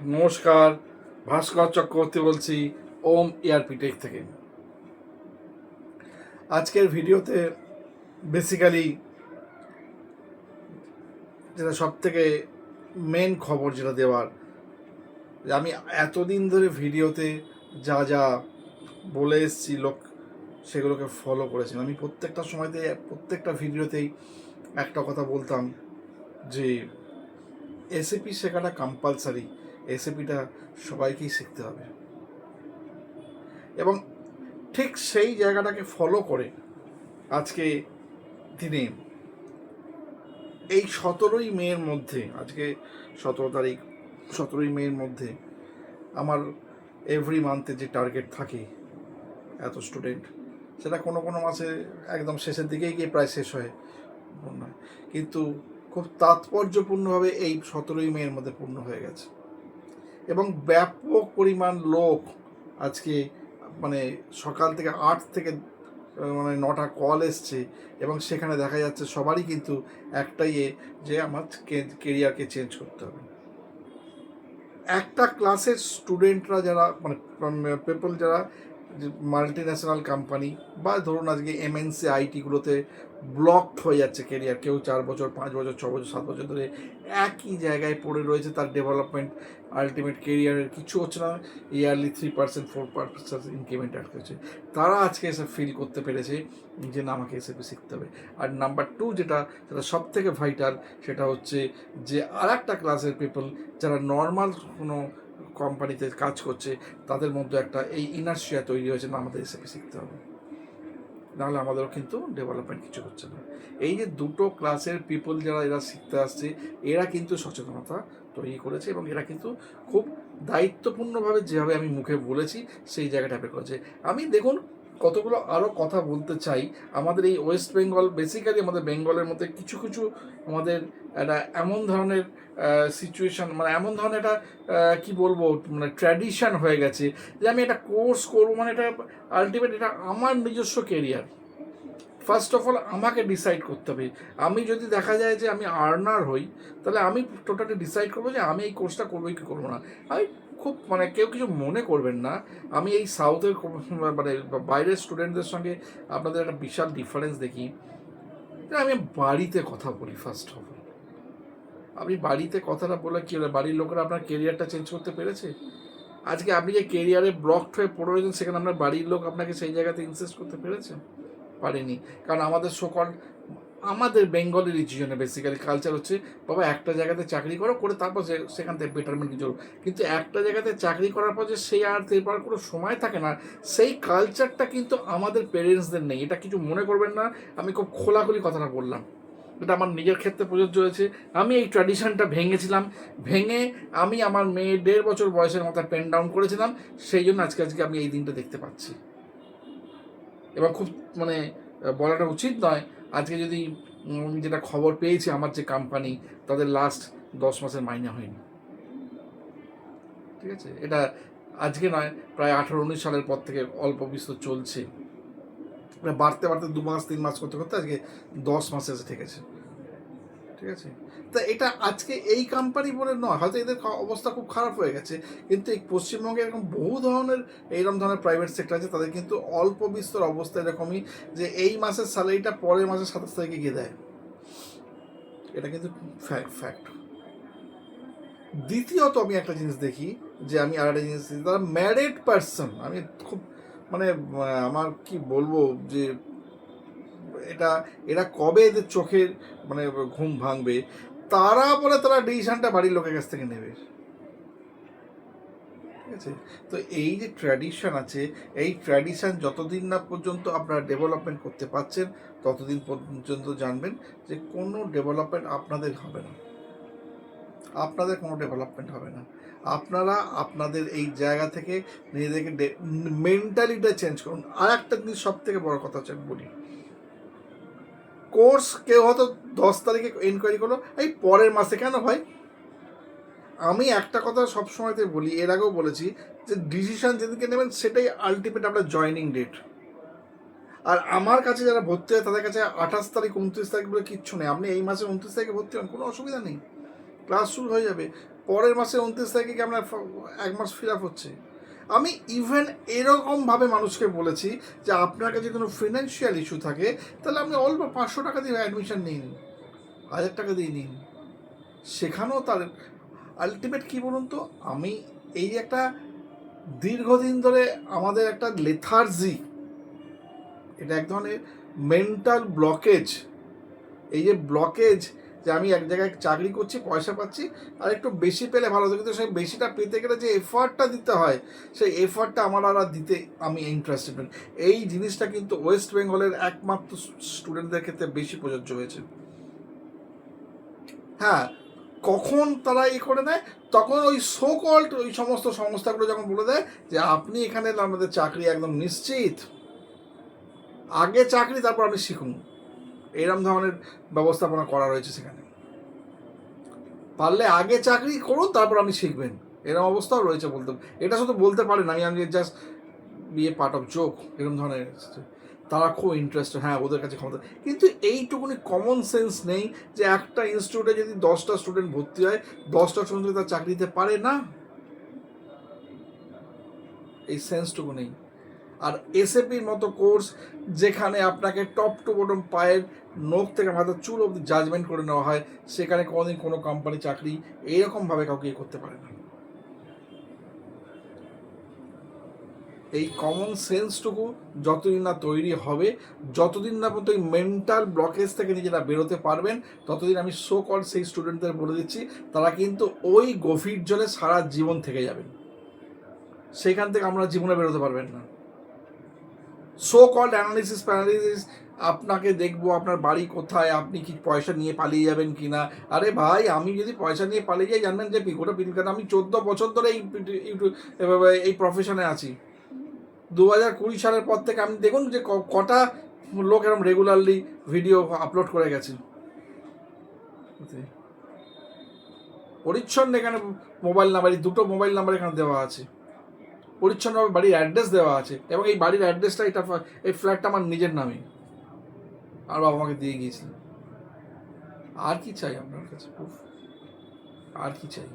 নমস্কার, ভাস্কর চক্রবর্তী বলছি ওম ARP take থেকে। আজকের ভিডিওতে বেসিক্যালি যেটা সব থেকে মেন খবর যেটা দেওয়ার, যে আমি এতদিন ধরে ভিডিওতে যা যা বলে এসেছি লোক সেগুলোকে ফলো করেছেন। আমি প্রত্যেকটা সময়তে প্রত্যেকটা ভিডিওতেই একটা কথা বলতাম যে এসএপি শেখাটা কম্পালসারি, এসএপিটা সবাইকেই শিখতে হবে, এবং ঠিক সেই জায়গাটাকে ফলো করে আজকে দিনে এই 17ই মের মধ্যে, আজকে 17 তারিখ, 17ই মের মধ্যে আমার এভরি মান্থে যে টার্গেট থাকে এত স্টুডেন্ট, সেটা কোনো কোনো মাসে একদম শেষের দিকেই গিয়ে প্রায় শেষ হয় না, কিন্তু খুব তাৎপর্যপূর্ণভাবে এই 17ই মের মধ্যে পূর্ণ হয়ে গেছে। এবং ব্যাপক পরিমাণ লোক আজকে মানে সকাল থেকে 8 থেকে 9টা কল এসছে, এবং সেখানে দেখা যাচ্ছে সবারই কিন্তু একটাই যে আমার কেরিয়ারকে চেঞ্জ করতে হবে। একটা ক্লাসের স্টুডেন্টরা যারা মানে পিপল যারা মাল্টি ন্যাশনাল কোম্পানি বা ধরুন আজকে এমএনসি আইটিগুলোতে ব্লকড হয়ে যাচ্ছে কেরিয়ার, কেউ 4 বছর 5 বছর 6 বছর 7 বছর ধরে একই জায়গায় পড়ে রয়েছে, তার ডেভেলপমেন্ট আলটিমেট কেরিয়ারের কিছু হচ্ছে না, ইয়ারলি 3% 4% ইনক্রিমেন্ট আসছে। তারা আজকে এসে ফিল করতে পেরেছে যে না, আমাকে এসএপি শিখতে হবে। আর নাম্বার 2 যেটা সব থেকে ভাইটাল, সেটা হচ্ছে যে আর একটা ক্লাসের পিপল যারা নর্মাল কোনো কোম্পানিতে কাজ করছে, তাদের মধ্যে একটা এই ইনার্শিয়া তৈরি হয়েছে না, আমাদের এসএপি শিখতে হবে, নাহলে আমাদেরও কিন্তু ডেভেলপমেন্ট কিছু হচ্ছে না। এই যে দুটো ক্লাসের পিপল যারা এরা শিখতে আসছে, এরা কিন্তু সচেতনতা তৈরি করেছে, এবং এরা কিন্তু খুব দায়িত্বপূর্ণভাবে, যেভাবে আমি মুখে বলেছি সেই জায়গাটা বের করেছে। আমি দেখুন কতগুলো আরও কথা বলতে চাই। আমাদের এই ওয়েস্ট বেঙ্গল, বেসিক্যালি আমাদের বেঙ্গলের মধ্যে কিছু কিছু আমাদের একটা এমন ধরনের সিচুয়েশান, মানে এমন ধরনের একটা কী বলবো, মানে ট্র্যাডিশান হয়ে গেছে যে আমি একটা কোর্স করবো, মানে এটা আলটিমেট এটা আমার নিজস্ব কেরিয়ার। ফার্স্ট অফ অল আমাকে ডিসাইড করতে হবে। আমি যদি দেখা যায় যে আমি আর্নার হই, তাহলে আমি টোটালি ডিসাইড করবো যে আমি এই কোর্সটা করবো কি করবো না। আমি খুব মানে কেউ কিছু মনে করবেন না, আমি এই সাউথের মানে বাইরের স্টুডেন্টদের সঙ্গে আপনাদের একটা বিশাল ডিফারেন্স দেখি। আমি বাড়িতে কথা বলি ফার্স্ট অফ অল। আপনি বাড়িতে কথাটা বলে কী হলো, বাড়ির লোকেরা আপনার কেরিয়ারটা চেঞ্জ করতে পেরেছে? আজকে আপনি যে কেরিয়ারে ব্লকড হয়ে পড়ে রয়েছেন, সেখানে আপনার বাড়ির লোক আপনাকে সেই জায়গাতে ইনসিস্ট করতে পেরেছে? পারেনি। কারণ আমাদের আমাদের বেঙ্গলি রিজিয়নে বেসিক্যালি কালচার হচ্ছে, বাবা একটা জায়গাতে চাকরি করো, করে তারপর সেখান থেকে বেটারমেন্ট কিছু। কিন্তু একটা জায়গাতে চাকরি করার পর যে সেই আর এরপর কোনো সময় থাকে না, সেই কালচারটা কিন্তু আমাদের পেরেন্টসদের নেই। এটা কিছু মনে করবেন না, আমি খুব খোলাখুলি কথাটা বললাম, এটা আমার নিজের ক্ষেত্রে প্রযোজ্য হয়েছে। আমি এই ট্র্যাডিশনটা ভেঙেছিলাম, ভেঙে আমি আমার মেয়ে 1.5 বছর বয়সের মাথায় পেন ডাউন করেছিলাম। সেই জন্য আজকে আমি এই দিনটা দেখতে পাচ্ছি, এবং খুব মানে বলাটা উচিত নয়। আজকে যদি যেটা খবর পেয়েছি, আমার যে কোম্পানি, তাদের লাস্ট 10 মাসের মাইনে হয়নি। ঠিক আছে, এটা আজকে নয়, প্রায় 18-19 সালের পর থেকে অল্প বিস্তর চলছে, বাড়তে বাড়তে 2 মাস 3 মাস করতে করতে আজকে 10 মাসে এসে ঠেকেছে। ঠিক আছে, তা এটা আজকে এই কোম্পানি বলে নয়, হয়তো এদের অবস্থা খুব খারাপ হয়ে গেছে, কিন্তু এই পশ্চিমবঙ্গে এরকম বহু ধরনের এইরকম ধরনের প্রাইভেট সেক্টর আছে, তাদের কিন্তু অল্প বিস্তর অবস্থা এরকমই, যে এই মাসের স্যালারিটা পরের মাসের 27 তারিখে গিয়ে দেয়। এটা কিন্তু ফ্যাক্ট। দ্বিতীয়ত আমি একটা জিনিস দেখি, যে আমি আর একটা জিনিস দেখি, তারা ম্যারিড পার্সন, আমি খুব মানে আমার কি বলবো, যে এটা এরা কবে এদের চোখের মানে ঘুম ভাঙবে, তারা বলে তারা ডিসিশনটা বাড়ির লোকের কাছ থেকে নেবে। ঠিক আছে, তো এই যে ট্র্যাডিশন আছে, এই ট্র্যাডিশন যতদিন না পর্যন্ত আপনারা ডেভেলপমেন্ট করতে পারছেন, ততদিন পর্যন্ত জানবেন যে কোনো ডেভেলপমেন্ট আপনাদের হবে না, আপনাদের কোনো ডেভেলপমেন্ট হবে না। আপনারা আপনাদের এই জায়গা থেকে নিজেদেরকে মেন্টালিটা চেঞ্জ করুন। আর একটা জিনিস সব থেকে বড় কথা হচ্ছে, আমি বলি, কোর্স কেউ হয়তো 10 তারিখে এনকোয়ারি করলো, এই পরের মাসে কেন হয়? আমি একটা কথা সবসময়তে বলি, এর আগেও বলেছি, যে ডিসিশন যেদিকে নেবেন সেটাই আলটিমেট আপনার জয়নিং ডেট। আর আমার কাছে যারা ভর্তি হয়, তাদের কাছে 28 তারিখ 29 তারিখ বলে কিচ্ছু নেই। আপনি এই মাসে 29 তারিখে ভর্তি হন, কোনো অসুবিধা নেই, ক্লাস শুরু হয়ে যাবে। পরের মাসে 29 তারিখে কি আপনার 1 মাস ফিল আপ হচ্ছে? আমি ইভেন এরকমভাবে মানুষকে বলেছি যে আপনার কাছে কোনো ফিনান্সিয়াল ইস্যু থাকে তাহলে আপনি অল্প 500 টাকা দিয়ে অ্যাডমিশন নিন, 1000 টাকা দিয়ে নিন, সেখানেও তার আলটিমেট কী বলুন তো, আমি এই একটা দীর্ঘদিন ধরে আমাদের একটা লেথার্জি, এটা এক ধরনের মেন্টাল ব্লকেজ। এই যে ব্লকেজ, যে আমি এক জায়গায় চাকরি করছি, পয়সা পাচ্ছি, আর একটু বেশি পেলে ভালো হতো, কিন্তু সেই বেশিটা পেতে গেলে যে এফার্টটা দিতে হয়, সেই এফার্টটা আমার আর দিতে আমি ইন্টারেস্টেড নই। এই জিনিসটা কিন্তু ওয়েস্ট বেঙ্গলের একমাত্র স্টুডেন্টদের ক্ষেত্রে বেশি প্রযোজ্য হয়েছে। হ্যাঁ, কখন তারা করে দেয়, তখন ওই সো কল্ড ওই সমস্ত সংস্থাগুলো যখন বলে দেয় যে আপনি এখানে আমাদের চাকরি একদম নিশ্চিত, আগে চাকরি তারপর আপনি শিখুন, এরম ধরনের ব্যবস্থাপনা করা রয়েছে সেখানে। পারলে আগে চাকরি করুন তারপর আপনি শিখবেন, এরকম অবস্থাও রয়েছে। বলতে এটা শুধু বলতে পারেন, আমি জাস্ট বিয়ে পার্ট অফ জোক, এরকম ধরনের। তারা খুব ইন্টারেস্টেড, হ্যাঁ ওদের কাছে ক্ষমতা, কিন্তু এইটুকুনি কমন সেন্স নেই যে একটা ইনস্টিটিউটে যদি 10টা স্টুডেন্ট ভর্তি হয়, 10টা স্টুডেন্ট তার চাকরি দিতে পারে না, এই সেন্সটুকু নেই। আর এসএপির মতো কোর্স যেখানে আপনাকে টপ টু বটম পায়ের নখ থেকে মাথার চুল অবধি জাজমেন্ট করে নেওয়া হয়, সেখানে কোনোদিন কোনো কোম্পানি চাকরি এইরকমভাবে কাউকে করতে পারে না। এই কমন সেন্সটুকু যতদিন না তৈরি হবে, যতদিন না পর্যন্ত এই মেন্টাল ব্লকেজ থেকে নিজেরা বেরোতে পারবেন, ততদিন আমি সো কল সেই স্টুডেন্টদের বলে দিচ্ছি তারা কিন্তু ওই গভীর জলে সারা জীবন থেকে যাবেন, সেখান থেকে আমরা জীবনে বেরোতে পারবেন না। সো কল্ড অ্যানালিসিস প্যানালিসিস, আপনাকে দেখবো আপনার বাড়ি কোথায়, আপনি কি পয়সা নিয়ে পালিয়ে যাবেন কি না। আরে ভাই, আমি যদি পয়সা নিয়ে পালিয়ে যাই, জানবেন যে গোটা পৃথিবীতে আমি 14 বছর ধরে এই প্রফেশনে আছি। 2020 সালের পর থেকে আমি দেখুন যে কটা লোক এরকম রেগুলারলি ভিডিও আপলোড করে গেছে। পরিচ্ছন্ন এখানে মোবাইল নাম্বার, এই 2টো মোবাইল নাম্বার এখানে দেওয়া আছে, পরিচ্ছন্নভাবে বাড়ির অ্যাড্রেস দেওয়া আছে, এবং এই বাড়ির অ্যাড্রেসটা, এই ফ্ল্যাটটা আমার নিজের নামে, আর বাবা আমাকে দিয়ে গিয়েছিল। আর কি চাই আপনার কাছে, আর কি চাই?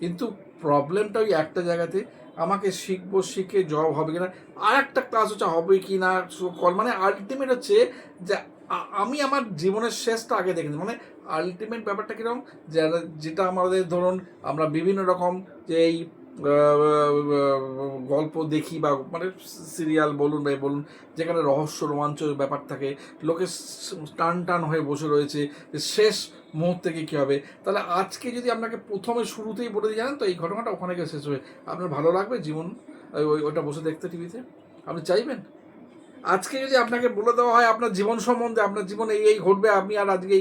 কিন্তু প্রবলেমটা ওই একটা জায়গাতে, আমাকে শিখবো, শিখে জব হবে কিনা, আর একটা ক্লাস হচ্ছে হবে কি না কল, মানে আলটিমেট হচ্ছে যে আমি আমার জীবনের শেষটা আগে দেখেছি। মানে আলটিমেট ব্যাপারটা কীরকম, যেটা আমাদের ধরুন আমরা বিভিন্ন রকম যে এই গল্প দেখি, বা মানে সিরিয়াল বলুন বা বলুন, যেখানে রহস্য রোমাঞ্চ ব্যাপার থাকে, লোকে টান টান হয়ে বসে রয়েছে যে শেষ মুহূর্তে কী হবে। তাহলে আজকে যদি আপনাকে প্রথমে শুরুতেই বলে দিয়ে জানেন তো এই ঘটনাটা ওখানে গিয়ে শেষ হবে, আপনার ভালো লাগবে জীবন ওইটা বসে দেখতে টিভিতে? আপনি চাইবেন? আজকে যদি আপনাকে বলে দেওয়া হয় আপনার জীবন সম্বন্ধে, আপনার জীবনে এই ঘটবে, আপনি আর আজকে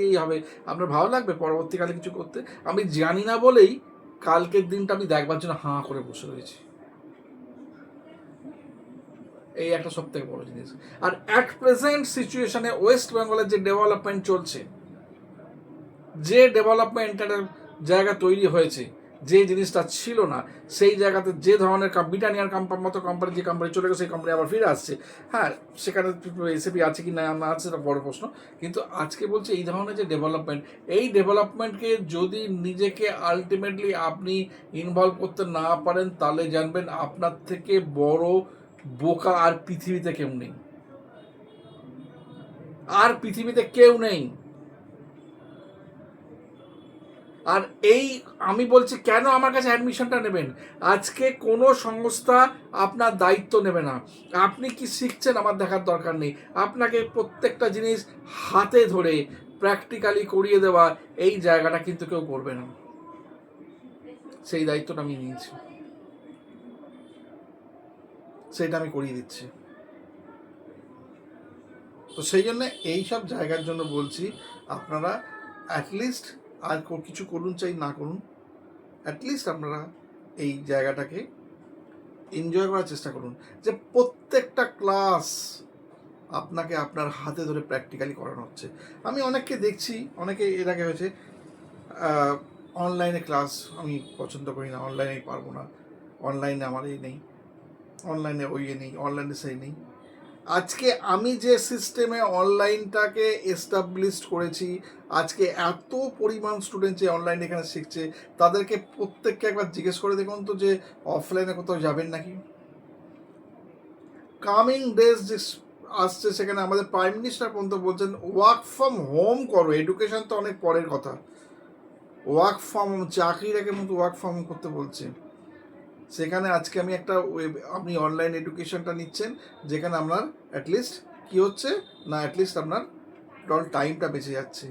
এই হবে, আপনার ভালো লাগবে পরবর্তীকালে কিছু করতে? আমি জানি না বলেই কালকের দিনটা আমি দেখবার জন্য হাঁ করে বসে রয়েছি। এই একটা সব থেকে বড় জিনিস। আর অ্যাট প্রেজেন্ট সিচুয়েশনে ওয়েস্ট বেঙ্গলের যে ডেভেলপমেন্ট চলছে, যে ডেভেলপমেন্টের জায়গা তৈরি হয়েছে, যে জিনিসটা ছিল না সেই জায়গাতে, যে ধরনের ব্রিটানিয়ার মতো কোম্পানি, যে কোম্পানি চলে গেছে সেই কোম্পানি আবার ফিরে আসছে। হ্যাঁ, সেখানে এসএপি আছে কি না আছে সেটা বড় প্রশ্ন, কিন্তু আজকে বলছে এই ধরনের যে ডেভেলপমেন্ট, এই ডেভেলপমেন্টকে যদি নিজেকে আলটিমেটলি আপনি ইনভলভ করতে না পারেন, তাহলে জানবেন আপনার থেকে বড় বোকা আর পৃথিবীতে কেউ নেই, আর পৃথিবীতে কেউ নেই। আর এই আমি বলছি কেন আমার কাছে অ্যাডমিশনটা নেবেন, আজকে কোনো সংস্থা আপনার দায়িত্ব নেবে না, আপনি কি শিখছেন আমার দেখার দরকার নেই, আপনাকে প্রত্যেকটা জিনিস হাতে ধরে প্র্যাকটিক্যালি করিয়ে দেওয়া এই জায়গাটা কিন্তু কেউ করবে না, সেই দায়িত্বটা আমি নিয়েছি, সেইটা আমি করিয়ে দিচ্ছি। তো সেই জন্য এইসব জায়গার জন্য বলছি আপনারা অ্যাটলিস্ট আর কিছু করুন চাই না করুন, অ্যাটলিস্ট আপনারা এই জায়গাটাকে এনজয় করার চেষ্টা করুন, যে প্রত্যেকটা ক্লাস আপনাকে আপনার হাতে ধরে প্র্যাকটিক্যালি করানো হচ্ছে। আমি অনেককে দেখছি, অনেকে এর আগে হয়েছে অনলাইনে ক্লাস আমি পছন্দ করি না, অনলাইনে পারবো না, অনলাইনে আমার এই নেই, অনলাইনে ওই নেই, অনলাইনে সেই নেই। আজকে আমি যে সিস্টেমে অনলাইনটাকে এস্টাবলিশ করেছি, আজকে এত পরিমাণ স্টুডেন্ট যে অনলাইন এখানে শিখছে, তাদেরকে প্রত্যেককে একবার জিজ্ঞেস করে দেখুন তো যে অফলাইনে কোথাও যাবেন নাকি। কামিং ডেজ যে আসছে, সেখানে আমাদের প্রাইম মিনিস্টার পর্যন্ত বলছেন ওয়ার্ক ফ্রম হোম করো, এডুকেশন তো অনেক পরের কথা, ওয়ার্ক ফ্রম হোম, চাকরি রেখে মতো ওয়ার্ক ফ্রম হোম করতে বলছে। সেখানে আজকে আমি একটা আপনি অনলাইন এডুকেশনটা নিচ্ছেন, যেখানে আপনার অ্যাটলিস্ট কী হচ্ছে না, অ্যাটলিস্ট আপনার টোটাল টাইমটা বেঁচে যাচ্ছে,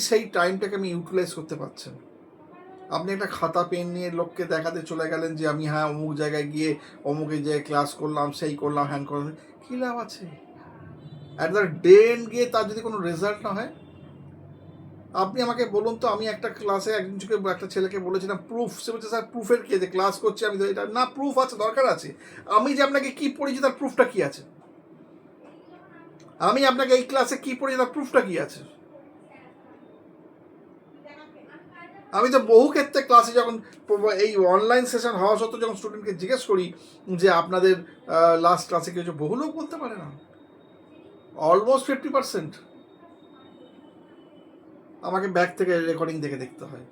সেই টাইমটাকে আমি ইউটিলাইজ করতে পারছেন। আপনি একটা খাতা পেন নিয়ে লোককে দেখাতে চলে গেলেন যে আমি হ্যাঁ অমুক জায়গায় গিয়ে অমুক এই জায়গায় ক্লাস করলাম, সেই করলাম, হ্যান করলাম, কী লাভ আছে? অ্যাট দ্য ডে এন্ড গিয়ে তার যদি কোনো রেজাল্ট না হয়, আপনি আমাকে বলুন তো, আমি একটা ক্লাসে একটা ছেলেকে বলেছিলাম প্রুফ, সে বলছে স্যার প্রুফের কে, যে ক্লাস করছি আমি, এটা না প্রুফ আছে, দরকার আছে। আমি যে আপনাকে কি পড়েছি তার প্রুফটা কি আছে? আমি আপনাকে এই ক্লাসে কি পড়েছি তার প্রুফটা কি আছে? আমি তো বহু ক্ষেত্রে ক্লাসে যখন এই অনলাইন সেশন হওয়া সত্ত্বেও যখন স্টুডেন্টকে জিজ্ঞেস করি যে আপনাদের লাস্ট ক্লাসে কি হয়েছে, বহু লোক বলতে পারে না, অলমোস্ট 50%। আমাকে ব্যাক থেকে রেকর্ডিং দেখে দেখতে হয়।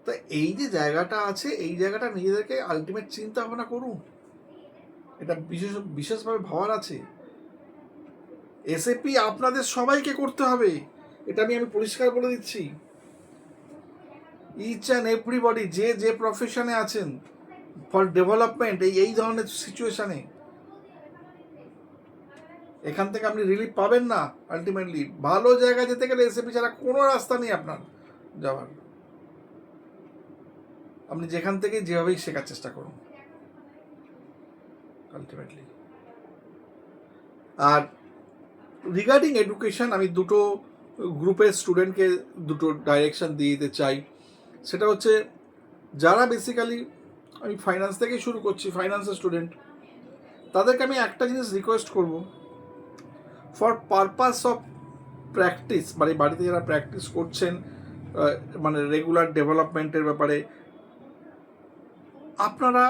তো এই যে জায়গাটা আছে, এই জায়গাটা নিজেদেরকে আলটিমেট চিন্তা ভাবনা করুন, এটা বিশেষভাবে ভাবার আছে। এসএপি আপনাদের সবাইকে করতে হবে, এটা আমি পরিষ্কার বলে দিচ্ছি। ইচ অ্যান্ড এভরিবডি, যে যে প্রফেশনে আছেন, ফর ডেভেলপমেন্ট এই ধরনের সিচুয়েশানে এখান থেকে আপনি রিলিফ পাবেন না। আলটিমেটলি ভালো জায়গায় যেতে গেলে এসএপি ছাড়া কোনো রাস্তা নেই আপনার যাওয়ার। আপনি যেখান থেকে যেভাবেই শেখার চেষ্টা করুন আলটিমেটলি। আর রিগার্ডিং এডুকেশন, আমি দুটো গ্রুপের স্টুডেন্টকে দুটো ডাইরেকশন দিয়ে দিতে চাই। সেটা হচ্ছে, যারা বেসিক্যালি, আমি ফাইন্যান্স থেকেই শুরু করছি, ফাইন্যান্সের স্টুডেন্ট, তাদেরকে আমি একটা জিনিস রিকোয়েস্ট করব, ফর পারপাস অফ প্র্যাকটিস, মানে বাড়িতে যারা প্র্যাকটিস করছেন, মানে রেগুলার ডেভেলপমেন্টের ব্যাপারে, আপনারা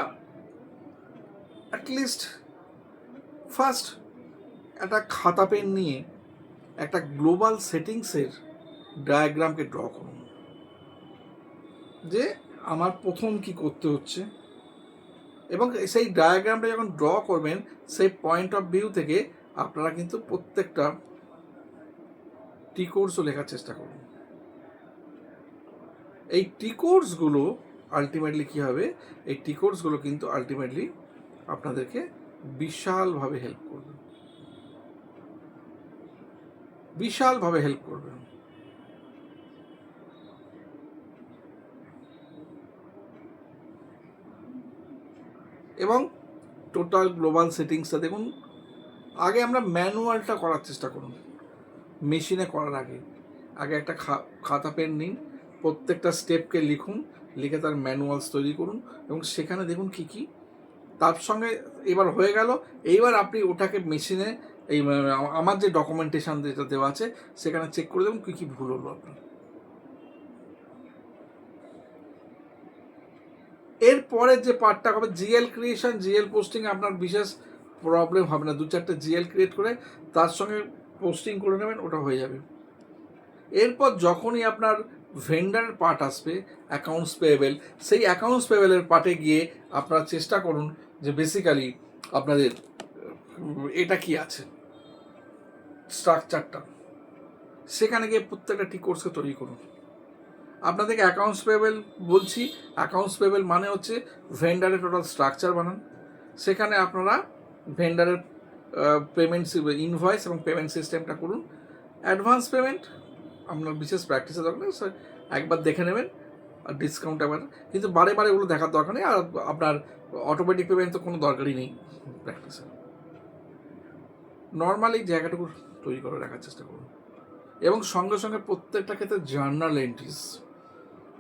অ্যাটলিস্ট ফার্স্ট একটা খাতা পেন নিয়ে একটা গ্লোবাল সেটিংসের ডায়াগ্রামকে ড্র করুন, যে আমার প্রথম কি করতে হচ্ছে, এবং সেই ডায়াগ্রামটা যখন ড্র করবেন, সেই পয়েন্ট অফ ভিউ থেকে আপনারা কিন্তু প্রত্যেকটা টি কোর্সও লেখার চেষ্টা করুন। এই টি কোর্সগুলো আলটিমেটলি কী হবে, এই টি কোর্সগুলো কিন্তু আলটিমেটলি আপনাদেরকে বিশালভাবে হেল্প করবে, বিশালভাবে হেল্প করবে। এবং টোটাল গ্লোবাল সেটিংসটা দেখুন, আগে আমরা ম্যানুয়ালটা করার চেষ্টা করুন, মেশিনে করার আগে আগে একটা খাতা পেন নিন, প্রত্যেকটা স্টেপকে লিখুন, লিখে তার ম্যানুয়ালস তৈরি করুন, এবং সেখানে দেখুন কী কী তার সঙ্গে এবার হয়ে গেল। এইবার আপনি ওটাকে মেশিনে, এই আমার যে ডকুমেন্টেশন যেটা দেওয়া আছে সেখানে চেক করে দেবেন কী কী ভুল হলো আপনার। এরপরে যে পার্টটা হবে জিএল ক্রিয়েশন, জিএল পোস্টিং, আপনার বিশেষ প্রবলেম হবে না, 2-4টে জিএল ক্রিয়েট করে তার সঙ্গে পোস্টিং করে নেবেন, ওটা হয়ে যাবে। এরপর যখনই আপনার ভেন্ডারের পার্ট আসবে, অ্যাকাউন্টস পেয়েবেল, সেই অ্যাকাউন্টস পেয়েবেলের পার্টে গিয়ে আপনারা চেষ্টা করুন যে বেসিক্যালি আপনাদের এটা কি আছে স্ট্রাকচারটা, সেখানে গিয়ে প্রত্যেকটা টি কোর্সকে তৈরি করুন। আপনাদেরকে অ্যাকাউন্টস পেয়েবেল বলছি, অ্যাকাউন্টস পেয়েবেল মানে হচ্ছে ভেন্ডারের টোটাল স্ট্রাকচার বানান, সেখানে আপনারা ভেন্ডারের পেমেন্টস, ইনভয়েস এবং পেমেন্ট সিস্টেমটা করুন। অ্যাডভান্স পেমেন্ট আপনার বিশেষ প্র্যাকটিসের দরকার নেই, একবার দেখে নেবেন, আর ডিসকাউন্ট একবার, কিন্তু বারে বারে ওগুলো দেখার দরকার নেই। আর আপনার অটোমেটিক পেমেন্ট তো কোনো দরকারই নেই প্র্যাকটিসে, নর্মালি জায়গাটুকু তৈরি করে রাখার চেষ্টা করুন। এবং সঙ্গে সঙ্গে প্রত্যেকটা ক্ষেত্রে জার্নাল এন্ট্রিজ,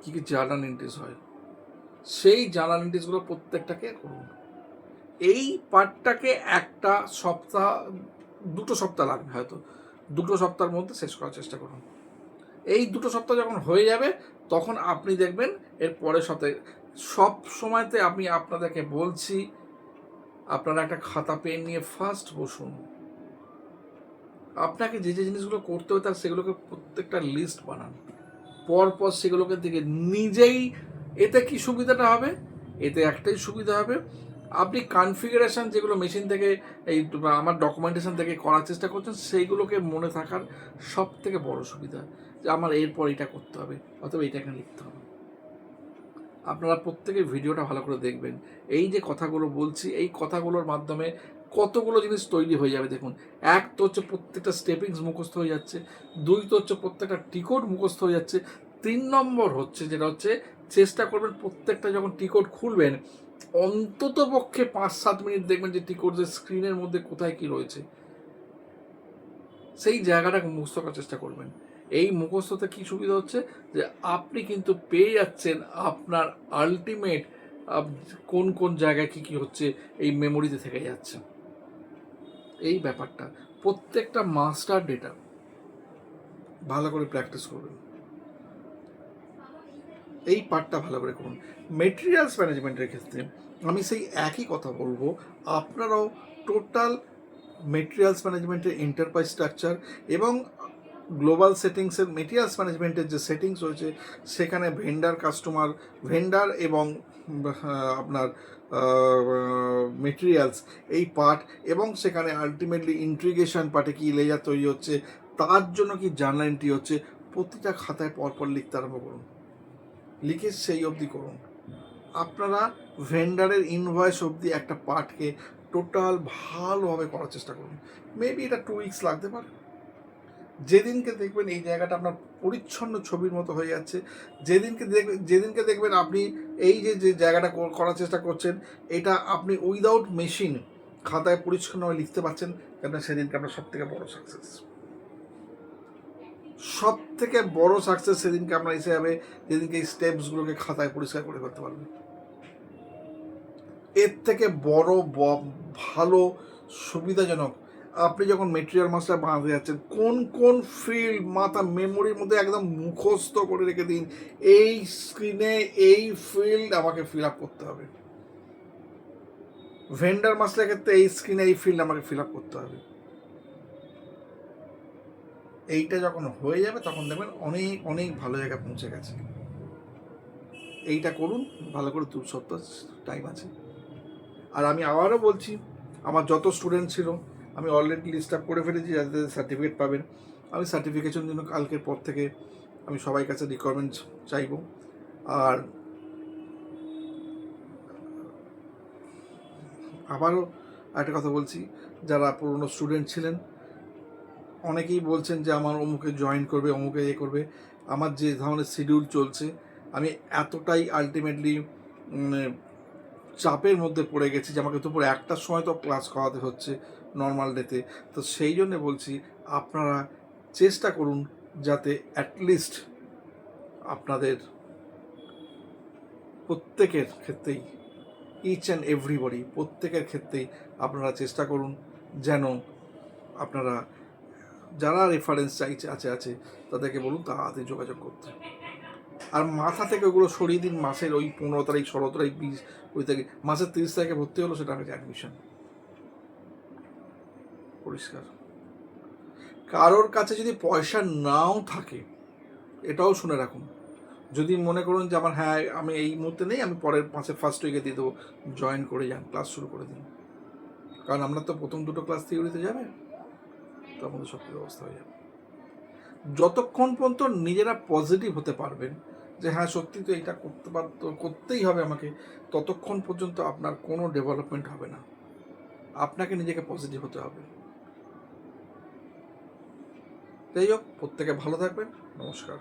কী কী জার্নাল এন্ট্রিজ হয়, সেই জার্নাল এন্ট্রিজগুলো প্রত্যেকটাকে করুন। এই পার্টটাকে একটা সপ্তাহ, 2 সপ্তাহ লাগবে, হয়তো 2 সপ্তাহের মধ্যে শেষ করার চেষ্টা করুন। এই 2 সপ্তাহ যখন হয়ে যাবে, তখন আপনি দেখবেন এর পরের সপ্তাহে, সব সময়তে আমি আপনাদেরকে বলছি, আপনারা একটা খাতা পেন নিয়ে ফার্স্ট বসুন, আপনাকে যে যে জিনিসগুলো করতে হবে তার সেগুলোকে প্রত্যেকটা লিস্ট বানান, পরপর সেগুলোকে দেখে নিজেই। এতে কি সুবিধাটা হবে? এতে একটাই সুবিধা হবে, আপনি কনফিগারেশন যেগুলো মেশিন থেকে এই আমার ডকুমেন্টেশন থেকে করার চেষ্টা করছেন সেইগুলোকে মনে থাকার সব থেকে বড় সুবিধা, যে আমার এরপর এটা করতে হবে অথবা এটা এখানে লিখতে হবে। আপনারা প্রত্যেকে ভিডিওটা ভালো করে দেখবেন। এই যে কথাগুলো বলছি, এই কথাগুলোর মাধ্যমে কতগুলো জিনিস তৈরি হয়ে যাবে দেখুন। এক তো হচ্ছে প্রত্যেকটা স্টেপিংস মুখস্থ হয়ে যাচ্ছে, দুই তো হচ্ছে প্রত্যেকটা টিকট মুখস্থ হয়ে যাচ্ছে, 3 নম্বর হচ্ছে যেটা হচ্ছে চেষ্টা করবেন প্রত্যেকটা যখন টিকট খুলবেন অন্তত পক্ষে 5-7 মিনিট দেখবেন যে টিকটের স্ক্রিনের মধ্যে কোথায় কি রয়েছে সেই জায়গাটাকে মুখস্থ করার চেষ্টা করবেন। এই মুখস্থতে কি সুবিধা হচ্ছে যে আপনি কিন্তু পেয়ে যাচ্ছেন আপনার আলটিমেট কোন কোন জায়গায় কি কি হচ্ছে এই মেমোরিতে থেকে যাচ্ছে। এই ব্যাপারটা প্রত্যেকটা মাস্টার ডেটা ভালো করে প্র্যাকটিস করবেন, এই পার্টটা ভালো করে করুন। মেটেরিয়ালস ম্যানেজমেন্টের ক্ষেত্রে আমি সেই একই কথা বলবো, আপনারাও টোটাল মেটেরিয়ালস ম্যানেজমেন্টের এন্টারপ্রাইজ স্ট্রাকচার এবং গ্লোবাল সেটিংসের মেটেরিয়ালস ম্যানেজমেন্টের যে সেটিংস রয়েছে সেখানে ভেন্ডার এবং আপনার মেটেরিয়ালস এই পার্ট, এবং সেখানে আলটিমেটলি ইন্ট্রিগেশন পার্টে কী লেয়ার তৈরি হচ্ছে, তার জন্য কি জার্নাল এন্ট্রি হচ্ছে, প্রতিটা খাতায় পরপর লিখতে আরম্ভ করুন, লিখে সেই অবধি করুন। আপনারা ভেন্ডারের ইনভয়েস অবধি একটা পার্টকে টোটাল ভালোভাবে করার চেষ্টা করুন। মেবি এটা 2 উইকস লাগতে পারে। যেদিনকে দেখবেন এই জায়গাটা আপনার পরিচ্ছন্ন ছবির মতো হয়ে যাচ্ছে, যেদিনকে দেখবেন আপনি এই যে যে জায়গাটা করার চেষ্টা করছেন এটা আপনি উইদাউট মেশিন খাতায় পরিচ্ছন্নভাবে লিখতে পারছেন, কেন সেদিনকে আপনার সব থেকে বড় সাকসেস সেদিনকে আপনার এসে যাবে, যেদিনকে এই স্টেপসগুলোকে খাতায় পরিষ্কার করে ফেলতে পারবেন। এর থেকে বড় ভালো সুবিধাজনক আপনি যখন মেটেরিয়াল মাস্টার বানাতে যাচ্ছেন কোন কোন ফিল্ড মাথা মেমোরির মধ্যে একদম মুখস্থ করে রেখে দিন, এই স্ক্রিনে এই ফিল্ড আমাকে ফিল আপ করতে হবে। ভেন্ডার মাস্টারের ক্ষেত্রে এই স্ক্রিনে এই ফিল্ড আমাকে ফিল আপ করতে হবে। এইটা যখন হয়ে যাবে তখন দেখবেন অনেক অনেক ভালো জায়গায় পৌঁছে গেছে। এইটা করুন ভালো করে, 2 সপ্তাহ টাইম আছে। আর আমি আবারও বলছি, আমার যত স্টুডেন্ট ছিল আমি অলরেডি লিস্ট আপ করে ফেলেছি, যাদের সার্টিফিকেট পাবেন। আমি সার্টিফিকেশন জন্য কালকের পর থেকে আমি সবাই কাছে রিকোয়ারমেন্ট চাইব। আর আবারও একটা কথা বলছি, যারা পুরনো স্টুডেন্ট ছিলেন অনেকেই বলছেন যে আমার অমুকে জয়েন করবে, অমুকে করবে। আমার যে ধরনের শিডিউল চলছে আমি এতটাই আলটিমেটলি চাপের মধ্যে পড়ে গেছি যে আমাকে দুপুর 1টার সময় তো ক্লাস করাতে হচ্ছে নর্মাল ডেতে। তো সেই জন্যে বলছি আপনারা চেষ্টা করুন যাতে অ্যাটলিস্ট আপনাদের প্রত্যেকের ক্ষেত্রেই ইচ অ্যান্ড এভরিবডি প্রত্যেকের ক্ষেত্রেই আপনারা চেষ্টা করুন যেন আপনারা যারা রেফারেন্স আছে তাদেরকে বলুন তাড়াতাড়ি যোগাযোগ করতে। আর মাথা থেকে ওগুলো সরিয়ে দিন, মাসের ওই 15 তারিখ 16 তারিখ 20 তারিখ, মাসের 30 তারিখে ভর্তি হলো সেটা হচ্ছে অ্যাডমিশন। পরিষ্কার। কারোর কাছে যদি পয়সা নাও থাকে এটাও শুনে রাখুন, যদি মনে করুন যে আমার হ্যাঁ আমি এই মুহূর্তে নেই, আমি পরের মাসের ফার্স্ট উইকে দিয়ে দেবো, জয়েন করে যান, ক্লাস শুরু করে দিন। কারণ আমরা তো প্রথম 2টো ক্লাস থিওরিতে যাবে, তখন তো সব ব্যবস্থা হয়ে যাবে। যতক্ষণ পর্যন্ত নিজেরা পজিটিভ হতে পারবেন যে হ্যাঁ সত্যি তো এইটা করতেই হবে আমাকে, ততক্ষণ পর্যন্ত আপনার কোনো ডেভেলপমেন্ট হবে না। আপনাকে নিজেকে পজিটিভ হতে হবে। যাই হোক, প্রত্যেকে ভালো থাকবেন। নমস্কার।